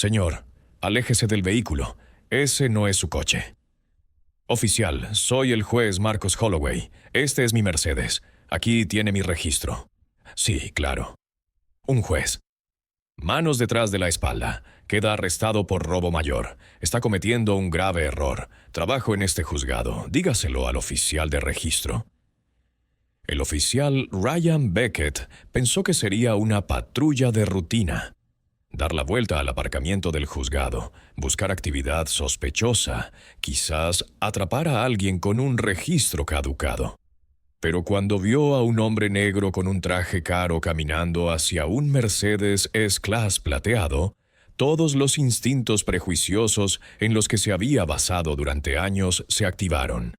Señor, aléjese del vehículo. Ese no es su coche. Oficial, soy el juez Marcus Holloway. Este es mi Mercedes. Aquí tiene mi registro. Sí, claro. Un juez. Manos detrás de la espalda. Queda arrestado por robo mayor. Está cometiendo un grave error. Trabajo en este juzgado. Dígaselo al oficial de registro. El oficial Ryan Beckett pensó que sería una patrulla de rutina. Dar la vuelta al aparcamiento del juzgado, buscar actividad sospechosa, quizás atrapar a alguien con un registro caducado. Pero cuando vio a un hombre negro con un traje caro caminando hacia un Mercedes S-Class plateado, todos los instintos prejuiciosos en los que se había basado durante años se activaron.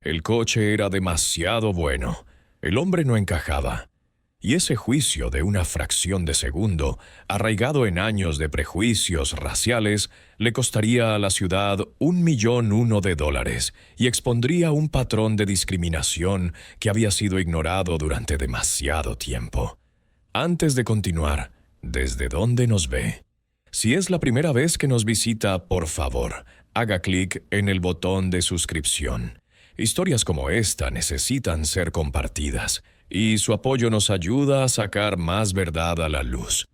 El coche era demasiado bueno. El hombre no encajaba. Y ese juicio de una fracción de segundo, arraigado en años de prejuicios raciales, le costaría a la ciudad $1.000.001 y expondría un patrón de discriminación que había sido ignorado durante demasiado tiempo. Antes de continuar, ¿desde dónde nos ve? Si es la primera vez que nos visita, por favor, haga clic en el botón de suscripción. Historias como esta necesitan ser compartidas, y su apoyo nos ayuda a sacar más verdad a la luz.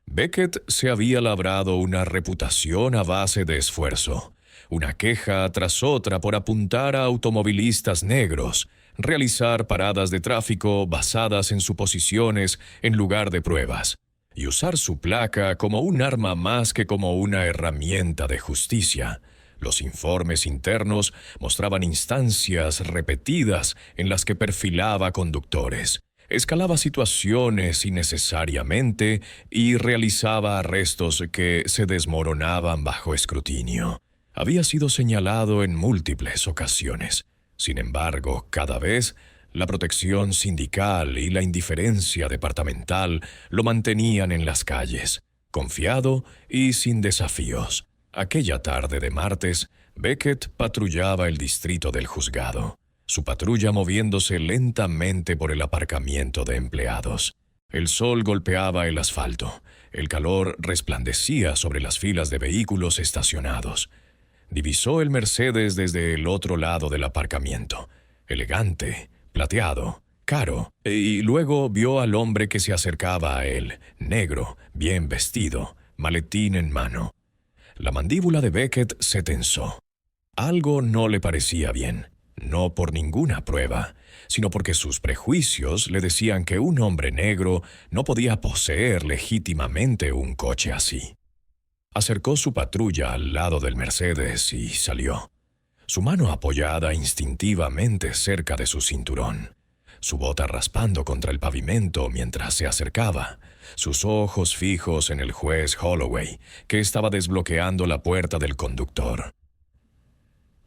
Beckett se había labrado una reputación a base de esfuerzo, una queja tras otra por apuntar a automovilistas negros, realizar paradas de tráfico basadas en suposiciones en lugar de pruebas, y usar su placa como un arma más que como una herramienta de justicia. Los informes internos mostraban instancias repetidas en las que perfilaba conductores, escalaba situaciones innecesariamente y realizaba arrestos que se desmoronaban bajo escrutinio. Había sido señalado en múltiples ocasiones. Sin embargo, cada vez, la protección sindical y la indiferencia departamental lo mantenían en las calles, confiado y sin desafíos. Aquella tarde de martes, Beckett patrullaba el distrito del juzgado, su patrulla moviéndose lentamente por el aparcamiento de empleados. El sol golpeaba el asfalto, el calor resplandecía sobre las filas de vehículos estacionados. Divisó el Mercedes desde el otro lado del aparcamiento, elegante, plateado, caro, y luego vio al hombre que se acercaba a él, negro, bien vestido, maletín en mano. La mandíbula de Beckett se tensó. Algo no le parecía bien, no por ninguna prueba, sino porque sus prejuicios le decían que un hombre negro no podía poseer legítimamente un coche así. Acercó su patrulla al lado del Mercedes y salió, su mano apoyada instintivamente cerca de su cinturón, su bota raspando contra el pavimento mientras se acercaba, sus ojos fijos en el juez Holloway, que estaba desbloqueando la puerta del conductor.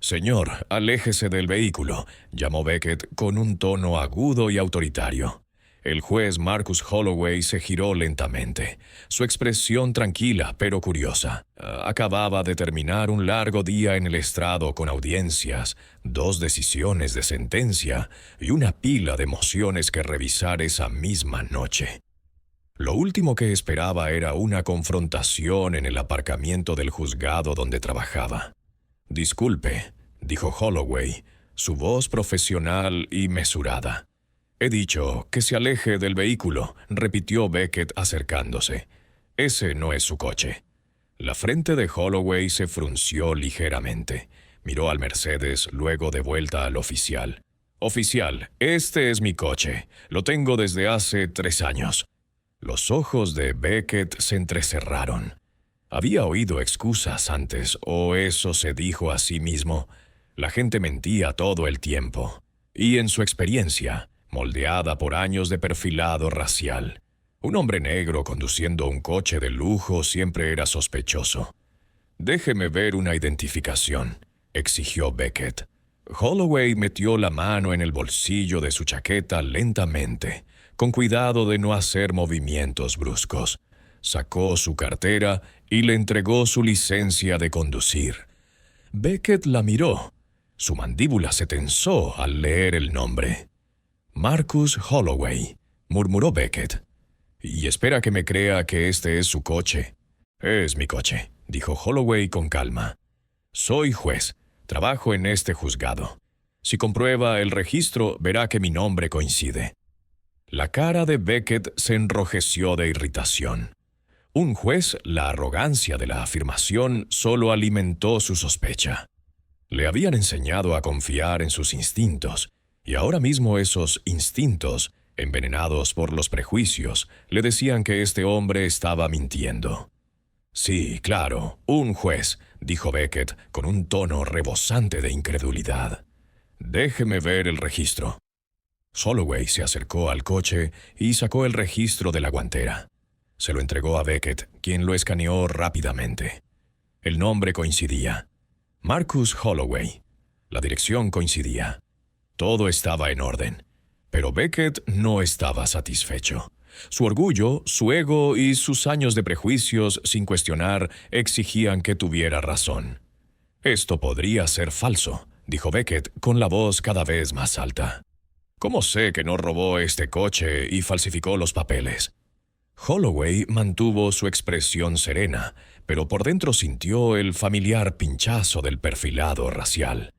«Señor, aléjese del vehículo», llamó Beckett con un tono agudo y autoritario. El juez Marcus Holloway se giró lentamente, su expresión tranquila pero curiosa. Acababa de terminar un largo día en el estrado con audiencias, 2 decisiones de sentencia y una pila de mociones que revisar esa misma noche. Lo último que esperaba era una confrontación en el aparcamiento del juzgado donde trabajaba. «Disculpe», dijo Holloway, su voz profesional y mesurada. «He dicho que se aleje del vehículo», repitió Beckett acercándose. «Ese no es su coche». La frente de Holloway se frunció ligeramente. Miró al Mercedes, luego de vuelta al oficial. «Oficial, este es mi coche. Lo tengo desde hace 3 años». Los ojos de Beckett se entrecerraron. Había oído excusas antes, o eso se dijo a sí mismo. La gente mentía todo el tiempo. Y en su experiencia, moldeada por años de perfilado racial, un hombre negro conduciendo un coche de lujo siempre era sospechoso. «Déjeme ver una identificación», exigió Beckett. Holloway metió la mano en el bolsillo de su chaqueta lentamente, con cuidado de no hacer movimientos bruscos. Sacó su cartera y le entregó su licencia de conducir. Beckett la miró. Su mandíbula se tensó al leer el nombre. «Marcus Holloway», murmuró Beckett. «Y espera que me crea que este es su coche». Es mi coche, dijo Holloway con calma. Soy juez. Trabajo en este juzgado. Si comprueba el registro, verá que mi nombre coincide. La cara de Beckett se enrojeció de irritación. Un juez, la arrogancia de la afirmación solo alimentó su sospecha. Le habían enseñado a confiar en sus instintos, y ahora mismo esos instintos, envenenados por los prejuicios, le decían que este hombre estaba mintiendo. Sí, claro, un juez, dijo Beckett con un tono rebosante de incredulidad. Déjeme ver el registro. Holloway se acercó al coche y sacó el registro de la guantera. Se lo entregó a Beckett, quien lo escaneó rápidamente. El nombre coincidía. Marcus Holloway. La dirección coincidía. Todo estaba en orden. Pero Beckett no estaba satisfecho. Su orgullo, su ego y sus años de prejuicios sin cuestionar exigían que tuviera razón. Esto podría ser falso, dijo Beckett con la voz cada vez más alta. ¿Cómo sé que no robó este coche y falsificó los papeles? Holloway mantuvo su expresión serena, pero por dentro sintió el familiar pinchazo del perfilado racial.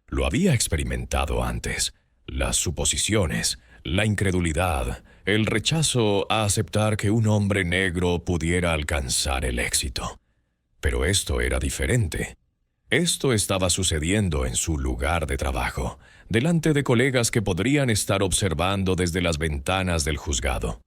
Lo había experimentado antes. Las suposiciones, la incredulidad, el rechazo a aceptar que un hombre negro pudiera alcanzar el éxito. Pero esto era diferente. Esto estaba sucediendo en su lugar de trabajo, delante de colegas que podrían estar observando desde las ventanas del juzgado.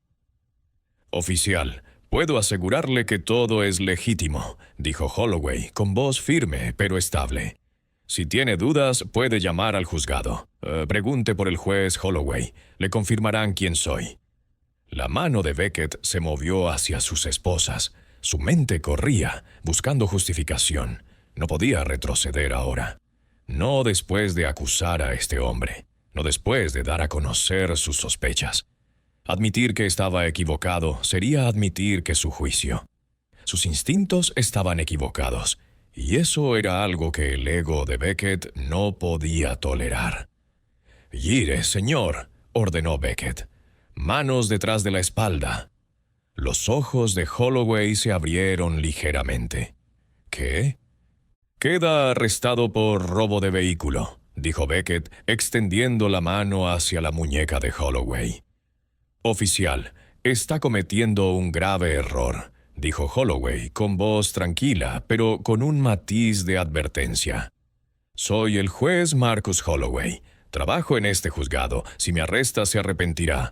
«Oficial, puedo asegurarle que todo es legítimo», dijo Holloway con voz firme pero estable. «Si tiene dudas, puede llamar al juzgado. Pregunte por el juez Holloway. Le confirmarán quién soy». La mano de Beckett se movió hacia sus esposas. Su mente corría, buscando justificación. No podía retroceder ahora. No después de acusar a este hombre. No después de dar a conocer sus sospechas. Admitir que estaba equivocado sería admitir que su juicio. Sus instintos estaban equivocados, y eso era algo que el ego de Beckett no podía tolerar. «Gire, señor», ordenó Beckett. «Manos detrás de la espalda». Los ojos de Holloway se abrieron ligeramente. «¿Qué?» «Queda arrestado por robo de vehículo», dijo Beckett, extendiendo la mano hacia la muñeca de Holloway. «Oficial, está cometiendo un grave error», dijo Holloway con voz tranquila, pero con un matiz de advertencia. «Soy el juez Marcus Holloway. Trabajo en este juzgado. Si me arresta, se arrepentirá».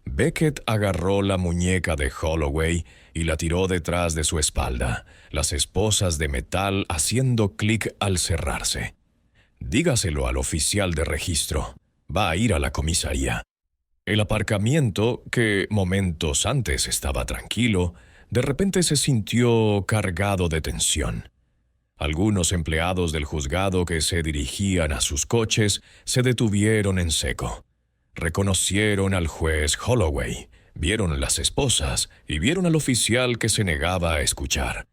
Beckett agarró la muñeca de Holloway y la tiró detrás de su espalda, las esposas de metal haciendo clic al cerrarse. «Dígaselo al oficial de registro. Va a ir a la comisaría». El aparcamiento, que momentos antes estaba tranquilo, de repente se sintió cargado de tensión. Algunos empleados del juzgado que se dirigían a sus coches se detuvieron en seco. Reconocieron al juez Holloway, vieron las esposas y vieron al oficial que se negaba a escuchar.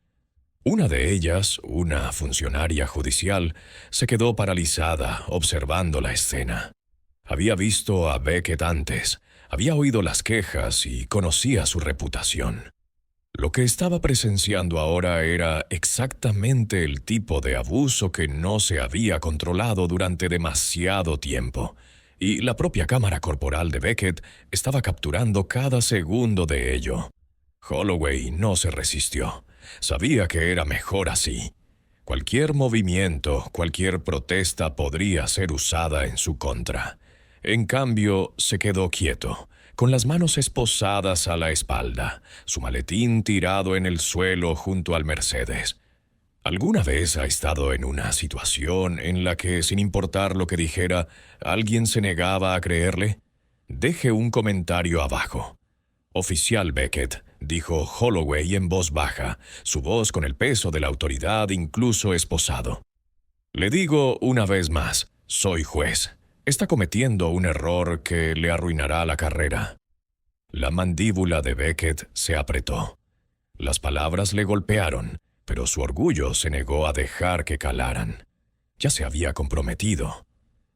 Una de ellas, una funcionaria judicial, se quedó paralizada observando la escena. Había visto a Beckett antes, había oído las quejas y conocía su reputación. Lo que estaba presenciando ahora era exactamente el tipo de abuso que no se había controlado durante demasiado tiempo, y la propia cámara corporal de Beckett estaba capturando cada segundo de ello. Holloway no se resistió. Sabía que era mejor así. Cualquier movimiento, cualquier protesta podría ser usada en su contra. En cambio, se quedó quieto, con las manos esposadas a la espalda, su maletín tirado en el suelo junto al Mercedes. ¿Alguna vez ha estado en una situación en la que, sin importar lo que dijera, alguien se negaba a creerle? Deje un comentario abajo. «Oficial Beckett», dijo Holloway en voz baja, su voz con el peso de la autoridad incluso esposado. «Le digo una vez más, soy juez. Está cometiendo un error que le arruinará la carrera». La mandíbula de Beckett se apretó. Las palabras le golpearon, pero su orgullo se negó a dejar que calaran. Ya se había comprometido.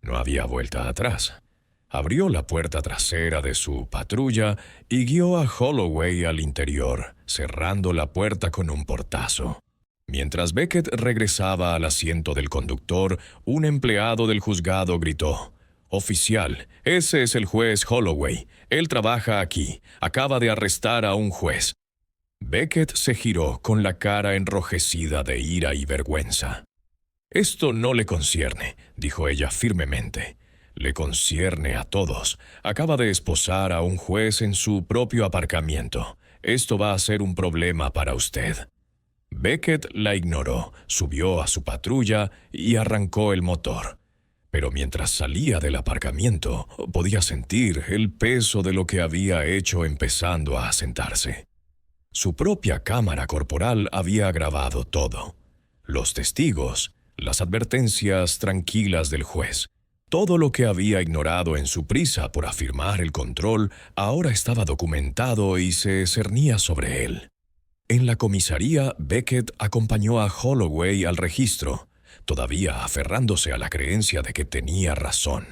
No había vuelta atrás. Abrió la puerta trasera de su patrulla y guió a Holloway al interior, cerrando la puerta con un portazo. Mientras Beckett regresaba al asiento del conductor, un empleado del juzgado gritó: «Oficial, ese es el juez Holloway. Él trabaja aquí. Acaba de arrestar a un juez». Beckett se giró con la cara enrojecida de ira y vergüenza. «Esto no le concierne», dijo ella firmemente. «Le concierne a todos. Acaba de esposar a un juez en su propio aparcamiento. Esto va a ser un problema para usted». Beckett la ignoró, subió a su patrulla y arrancó el motor. Pero mientras salía del aparcamiento, podía sentir el peso de lo que había hecho empezando a asentarse. Su propia cámara corporal había grabado todo. Los testigos, las advertencias tranquilas del juez, todo lo que había ignorado en su prisa por afirmar el control, ahora estaba documentado y se cernía sobre él. En la comisaría, Beckett acompañó a Holloway al registro, todavía aferrándose a la creencia de que tenía razón.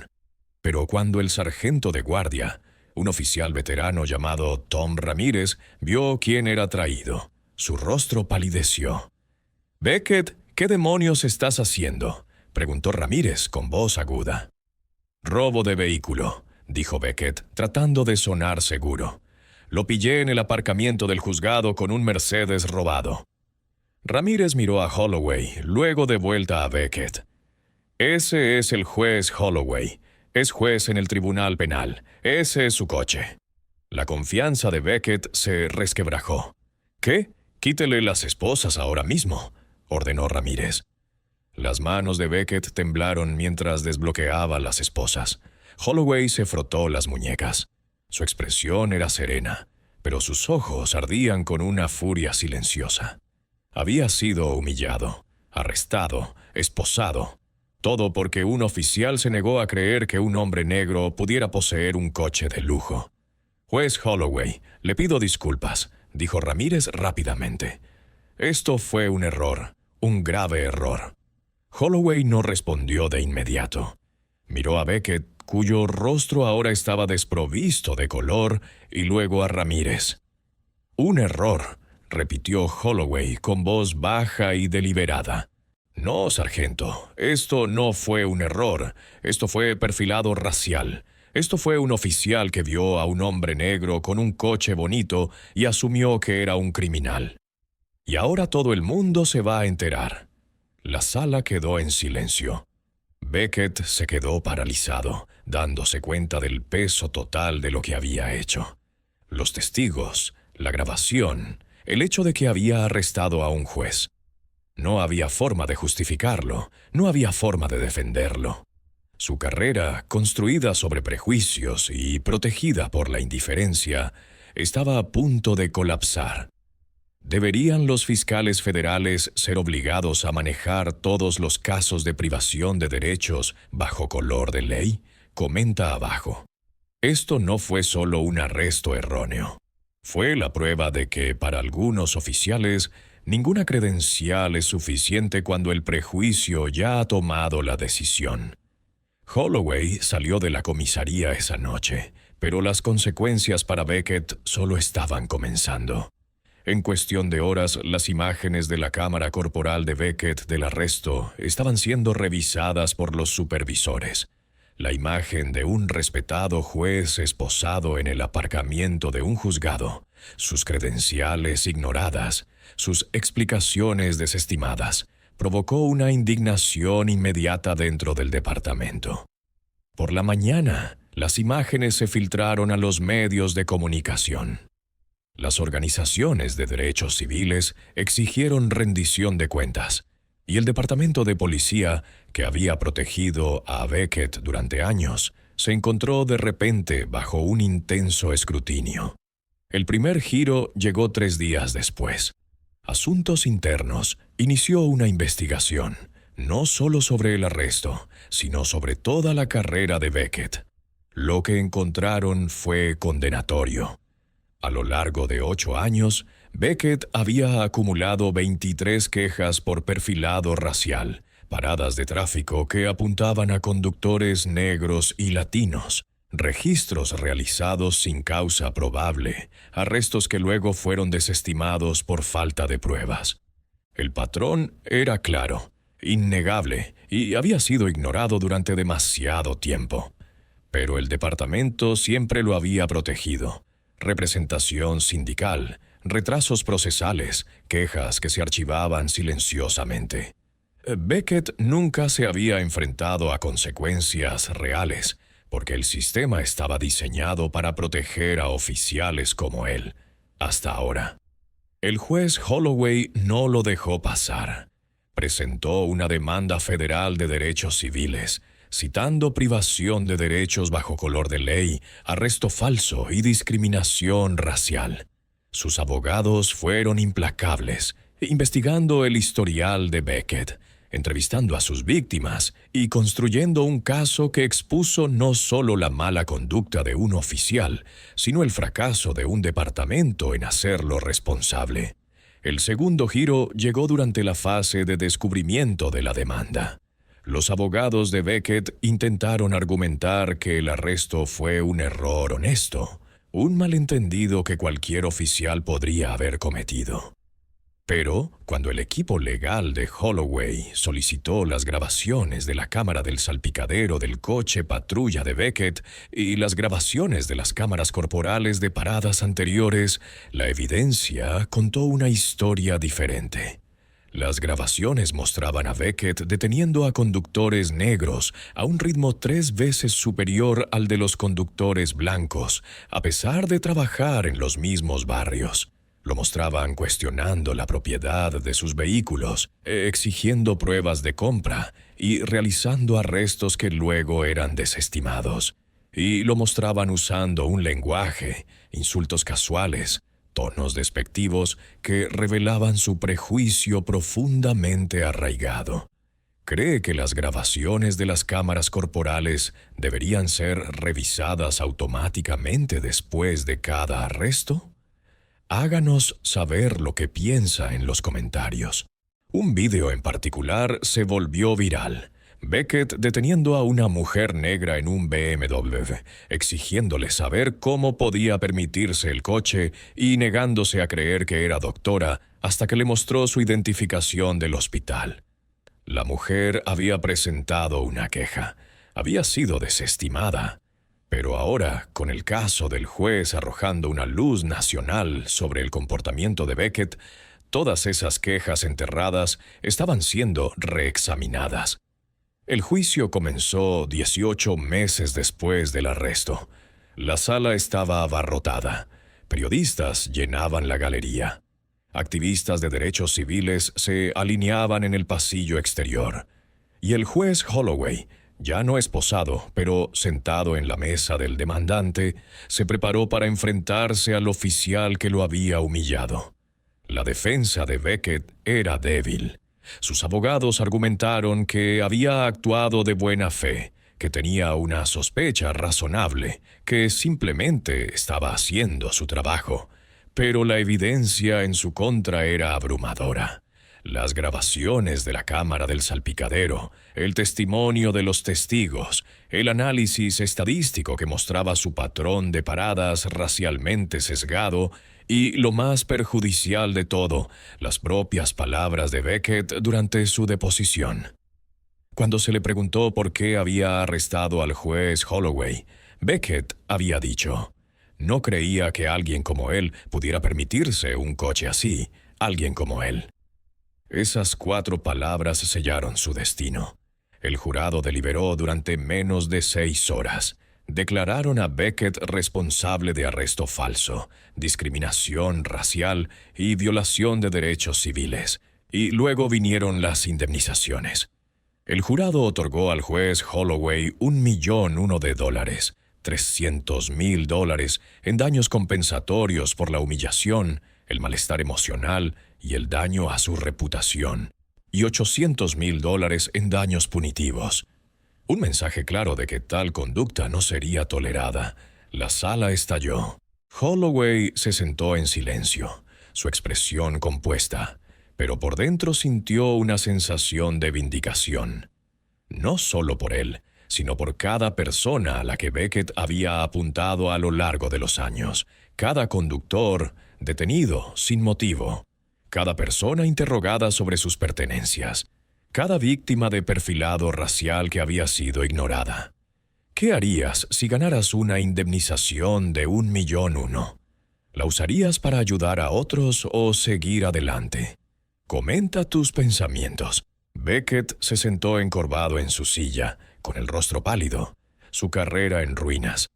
Pero cuando el sargento de guardia, un oficial veterano llamado Tom Ramírez, vio quién era traído, su rostro palideció. «Beckett, ¿qué demonios estás haciendo?», preguntó Ramírez con voz aguda. «Robo de vehículo», dijo Beckett, tratando de sonar seguro. «Lo pillé en el aparcamiento del juzgado con un Mercedes robado». Ramírez miró a Holloway, luego de vuelta a Beckett. «Ese es el juez Holloway. Es juez en el tribunal penal. Ese es su coche». La confianza de Beckett se resquebrajó. «¿Qué? Quítele las esposas ahora mismo», ordenó Ramírez. Las manos de Beckett temblaron mientras desbloqueaba las esposas. Holloway se frotó las muñecas. Su expresión era serena, pero sus ojos ardían con una furia silenciosa. Había sido humillado, arrestado, esposado. Todo porque un oficial se negó a creer que un hombre negro pudiera poseer un coche de lujo. «Juez Holloway, le pido disculpas», dijo Ramírez rápidamente. «Esto fue un error, un grave error». Holloway no respondió de inmediato. Miró a Beckett, cuyo rostro ahora estaba desprovisto de color, y luego a Ramírez. «Un error», repitió Holloway con voz baja y deliberada. «No, sargento, esto no fue un error. Esto fue perfilado racial. Esto fue un oficial que vio a un hombre negro con un coche bonito y asumió que era un criminal. Y ahora todo el mundo se va a enterar». La sala quedó en silencio. Beckett se quedó paralizado, dándose cuenta del peso total de lo que había hecho. Los testigos, la grabación, el hecho de que había arrestado a un juez. No había forma de justificarlo, no había forma de defenderlo. Su carrera, construida sobre prejuicios y protegida por la indiferencia, estaba a punto de colapsar. ¿Deberían los fiscales federales ser obligados a manejar todos los casos de privación de derechos bajo color de ley? Comenta abajo. Esto no fue solo un arresto erróneo. Fue la prueba de que, para algunos oficiales, ninguna credencial es suficiente cuando el prejuicio ya ha tomado la decisión. Holloway salió de la comisaría esa noche, pero las consecuencias para Beckett solo estaban comenzando. En cuestión de horas, las imágenes de la cámara corporal de Beckett del arresto estaban siendo revisadas por los supervisores. La imagen de un respetado juez esposado en el aparcamiento de un juzgado, sus credenciales ignoradas, sus explicaciones desestimadas, provocó una indignación inmediata dentro del departamento. Por la mañana, las imágenes se filtraron a los medios de comunicación. Las organizaciones de derechos civiles exigieron rendición de cuentas, y el departamento de policía, que había protegido a Beckett durante años, se encontró de repente bajo un intenso escrutinio. El primer giro llegó 3 días después. Asuntos Internos inició una investigación, no solo sobre el arresto, sino sobre toda la carrera de Beckett. Lo que encontraron fue condenatorio. A lo largo de 8 años, Beckett había acumulado 23 quejas por perfilado racial, paradas de tráfico que apuntaban a conductores negros y latinos, registros realizados sin causa probable, arrestos que luego fueron desestimados por falta de pruebas. El patrón era claro, innegable, y había sido ignorado durante demasiado tiempo. Pero el departamento siempre lo había protegido. Representación sindical, retrasos procesales, quejas que se archivaban silenciosamente. Beckett nunca se había enfrentado a consecuencias reales, porque el sistema estaba diseñado para proteger a oficiales como él, hasta ahora. El juez Holloway no lo dejó pasar. Presentó una demanda federal de derechos civiles, citando privación de derechos bajo color de ley, arresto falso y discriminación racial. Sus abogados fueron implacables, investigando el historial de Beckett, entrevistando a sus víctimas y construyendo un caso que expuso no solo la mala conducta de un oficial, sino el fracaso de un departamento en hacerlo responsable. El segundo giro llegó durante la fase de descubrimiento de la demanda. Los abogados de Beckett intentaron argumentar que el arresto fue un error honesto, un malentendido que cualquier oficial podría haber cometido. Pero, cuando el equipo legal de Holloway solicitó las grabaciones de la cámara del salpicadero del coche patrulla de Beckett y las grabaciones de las cámaras corporales de paradas anteriores, la evidencia contó una historia diferente. Las grabaciones mostraban a Beckett deteniendo a conductores negros a un ritmo 3 veces superior al de los conductores blancos, a pesar de trabajar en los mismos barrios. Lo mostraban cuestionando la propiedad de sus vehículos, exigiendo pruebas de compra y realizando arrestos que luego eran desestimados. Y lo mostraban usando un lenguaje, insultos casuales, tonos despectivos que revelaban su prejuicio profundamente arraigado. ¿Cree que las grabaciones de las cámaras corporales deberían ser revisadas automáticamente después de cada arresto? Háganos saber lo que piensa en los comentarios. Un video en particular se volvió viral. Beckett deteniendo a una mujer negra en un BMW, exigiéndole saber cómo podía permitirse el coche y negándose a creer que era doctora hasta que le mostró su identificación del hospital. La mujer había presentado una queja. Había sido desestimada. Pero ahora, con el caso del juez arrojando una luz nacional sobre el comportamiento de Beckett, todas esas quejas enterradas estaban siendo reexaminadas. El juicio comenzó 18 meses después del arresto. La sala estaba abarrotada. Periodistas llenaban la galería. Activistas de derechos civiles se alineaban en el pasillo exterior. Y el juez Holloway, ya no esposado, pero sentado en la mesa del demandante, se preparó para enfrentarse al oficial que lo había humillado. La defensa de Beckett era débil. Sus abogados argumentaron que había actuado de buena fe, que tenía una sospecha razonable, que simplemente estaba haciendo su trabajo. Pero la evidencia en su contra era abrumadora. Las grabaciones de la cámara del salpicadero, el testimonio de los testigos, el análisis estadístico que mostraba su patrón de paradas racialmente sesgado y, lo más perjudicial de todo, las propias palabras de Beckett durante su deposición. Cuando se le preguntó por qué había arrestado al juez Holloway, Beckett había dicho: no creía que alguien como él pudiera permitirse un coche así, alguien como él. Esas 4 palabras sellaron su destino. El jurado deliberó durante menos de 6 horas. Declararon a Beckett responsable de arresto falso, discriminación racial y violación de derechos civiles. Y luego vinieron las indemnizaciones. El jurado otorgó al juez Holloway $1.001.000, $300.000 en daños compensatorios por la humillación, el malestar emocional y el daño a su reputación, y $800.000 en daños punitivos. Un mensaje claro de que tal conducta no sería tolerada. La sala estalló. Holloway se sentó en silencio, su expresión compuesta, pero por dentro sintió una sensación de vindicación. No solo por él, sino por cada persona a la que Beckett había apuntado a lo largo de los años. Cada conductor detenido sin motivo. Cada persona interrogada sobre sus pertenencias. Cada víctima de perfilado racial que había sido ignorada. ¿Qué harías si ganaras una indemnización de $1.000.001? ¿La usarías para ayudar a otros o seguir adelante? Comenta tus pensamientos. Beckett se sentó encorvado en su silla, con el rostro pálido, su carrera en ruinas.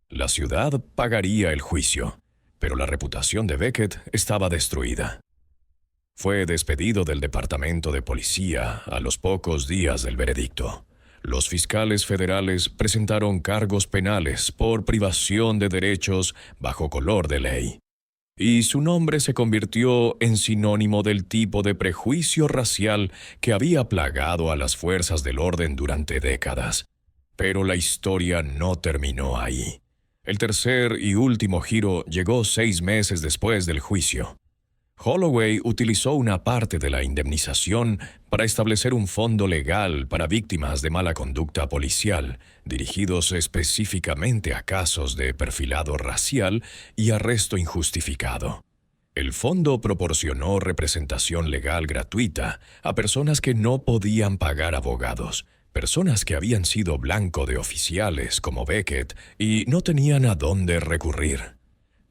La ciudad pagaría el juicio, pero la reputación de Beckett estaba destruida. Fue despedido del departamento de policía a los pocos días del veredicto. Los fiscales federales presentaron cargos penales por privación de derechos bajo color de ley. Y su nombre se convirtió en sinónimo del tipo de prejuicio racial que había plagado a las fuerzas del orden durante décadas. Pero la historia no terminó ahí. El tercer y último giro llegó 6 meses después del juicio. Holloway utilizó una parte de la indemnización para establecer un fondo legal para víctimas de mala conducta policial, dirigidos específicamente a casos de perfilado racial y arresto injustificado. El fondo proporcionó representación legal gratuita a personas que no podían pagar abogados, personas que habían sido blanco de oficiales como Beckett y no tenían a dónde recurrir.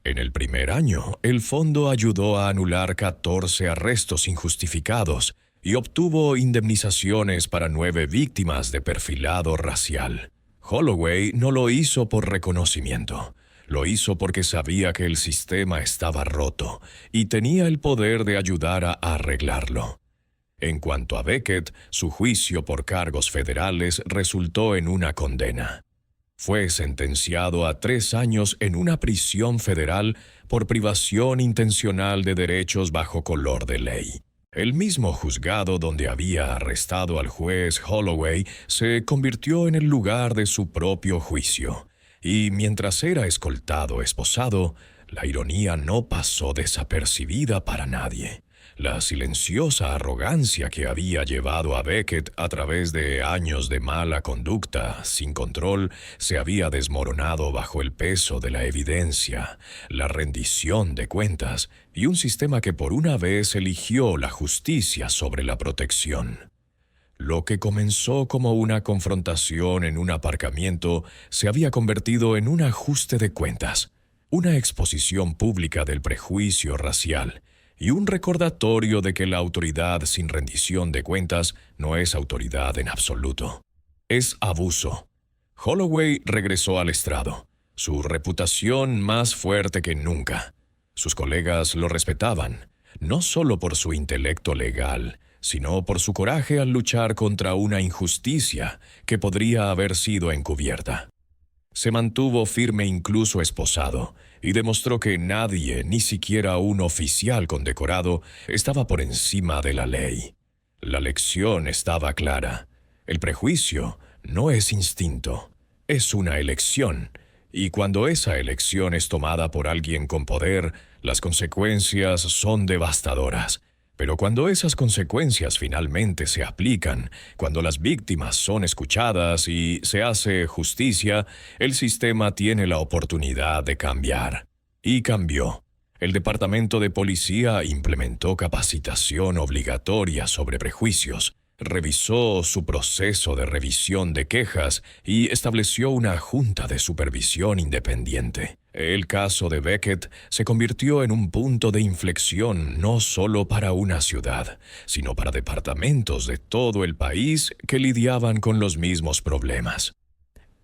En el primer año, el fondo ayudó a anular 14 arrestos injustificados y obtuvo indemnizaciones para 9 víctimas de perfilado racial. Holloway no lo hizo por reconocimiento. Lo hizo porque sabía que el sistema estaba roto y tenía el poder de ayudar a arreglarlo. En cuanto a Beckett, su juicio por cargos federales resultó en una condena. Fue sentenciado a 3 años en una prisión federal por privación intencional de derechos bajo color de ley. El mismo juzgado donde había arrestado al juez Holloway se convirtió en el lugar de su propio juicio. Y mientras era esposado, la ironía no pasó desapercibida para nadie. La silenciosa arrogancia que había llevado a Beckett a través de años de mala conducta, sin control, se había desmoronado bajo el peso de la evidencia, la rendición de cuentas y un sistema que por una vez eligió la justicia sobre la protección. Lo que comenzó como una confrontación en un aparcamiento se había convertido en un ajuste de cuentas, una exposición pública del prejuicio racial, y un recordatorio de que la autoridad sin rendición de cuentas no es autoridad en absoluto. Es abuso. Holloway regresó al estrado, su reputación más fuerte que nunca. Sus colegas lo respetaban, no solo por su intelecto legal, sino por su coraje al luchar contra una injusticia que podría haber sido encubierta. Se mantuvo firme incluso esposado, y demostró que nadie, ni siquiera un oficial condecorado, estaba por encima de la ley. La lección estaba clara. El prejuicio no es instinto, es una elección, y cuando esa elección es tomada por alguien con poder, las consecuencias son devastadoras. Pero cuando esas consecuencias finalmente se aplican, cuando las víctimas son escuchadas y se hace justicia, el sistema tiene la oportunidad de cambiar. Y cambió. El Departamento de Policía implementó capacitación obligatoria sobre prejuicios, revisó su proceso de revisión de quejas y estableció una junta de supervisión independiente. El caso de Beckett se convirtió en un punto de inflexión no solo para una ciudad, sino para departamentos de todo el país que lidiaban con los mismos problemas.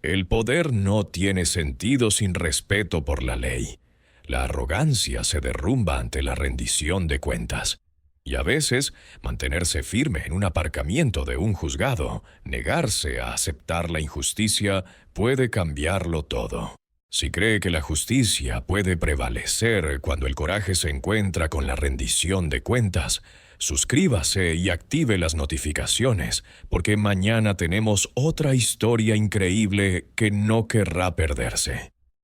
El poder no tiene sentido sin respeto por la ley. La arrogancia se derrumba ante la rendición de cuentas. Y a veces, mantenerse firme en un aparcamiento de un juzgado, negarse a aceptar la injusticia, puede cambiarlo todo. Si cree que la justicia puede prevalecer cuando el coraje se encuentra con la rendición de cuentas, suscríbase y active las notificaciones, porque mañana tenemos otra historia increíble que no querrá perderse.